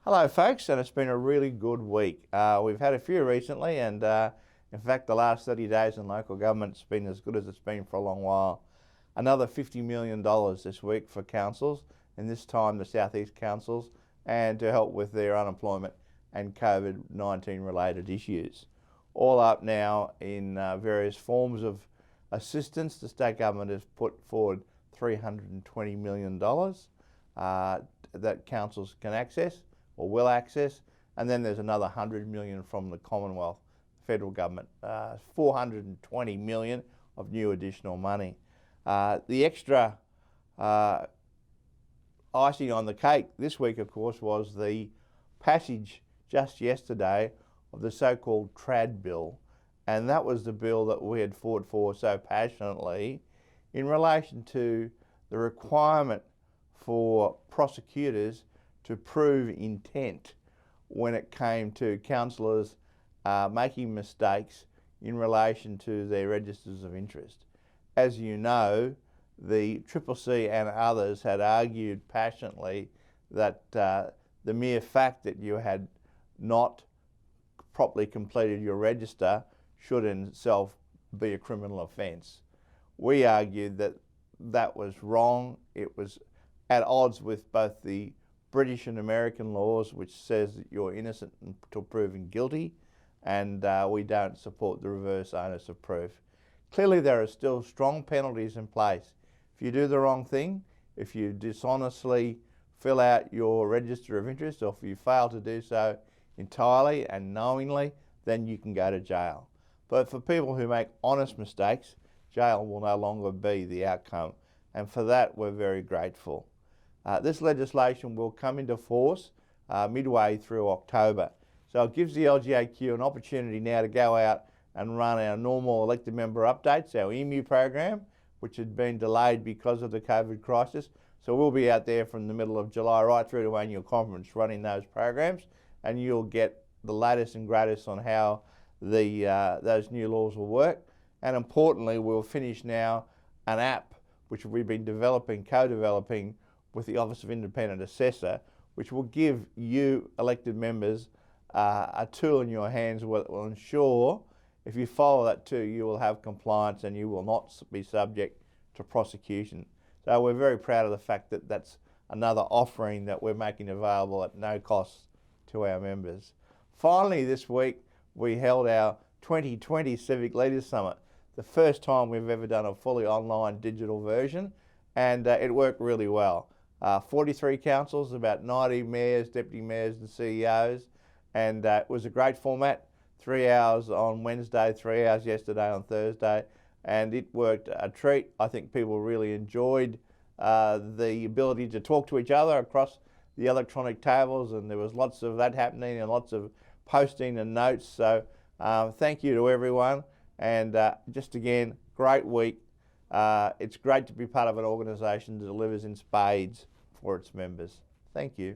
Hello folks, and it's been a really good week. We've had a few recently, and in fact the last 30 days in local government's been as good as it's been for a long while. Another $50 million this week for councils, and this time the South East councils, and to help with their unemployment and COVID-19 related issues. All up now in various forms of assistance. The state government has put forward $320 million that councils can access or will access, and then there's another $100 million from the Commonwealth, federal government, $420 million of new additional money. The extra icing on the cake this week, of course, was the passage just yesterday of the so-called TRAD bill, and that was the bill that we had fought for so passionately in relation to the requirement for prosecutors to prove intent when it came to councillors making mistakes in relation to their registers of interest. As you know, the CCC and others had argued passionately that the mere fact that you had not properly completed your register should in itself be a criminal offence. We argued that that was wrong. It was at odds with both the British and American laws, which says that you're innocent until proven guilty, and we don't support the reverse onus of proof. Clearly there are still strong penalties in place. If you do the wrong thing, if you dishonestly fill out your register of interest, or if you fail to do so entirely and knowingly, then you can go to jail. But for people who make honest mistakes, jail will no longer be the outcome, and for that we're very grateful. This legislation will come into force midway through October. So it gives the LGAQ an opportunity now to go out and run our normal elected member updates, our EMU program, which had been delayed because of the COVID crisis. So we'll be out there from the middle of July right through to annual conference running those programs, and you'll get the latest and greatest on how those new laws will work. And importantly, we'll finish now an app which we've been developing, co-developing with the Office of Independent Assessor, which will give you elected members a tool in your hands that will ensure if you follow that tool you will have compliance and you will not be subject to prosecution. So we're very proud of the fact that that's another offering that we're making available at no cost to our members. Finally this week we held our 2020 Civic Leaders Summit, the first time we've ever done a fully online digital version, and it worked really well. 43 councils, about 90 mayors, deputy mayors and CEOs, and it was a great format. 3 hours on Wednesday, 3 hours yesterday on Thursday, and it worked a treat. I think people really enjoyed the ability to talk to each other across the electronic tables, and there was lots of that happening and lots of posting and notes. So thank you to everyone, and just again, great week. It's great to be part of an organisation that delivers in spades for its members. Thank you.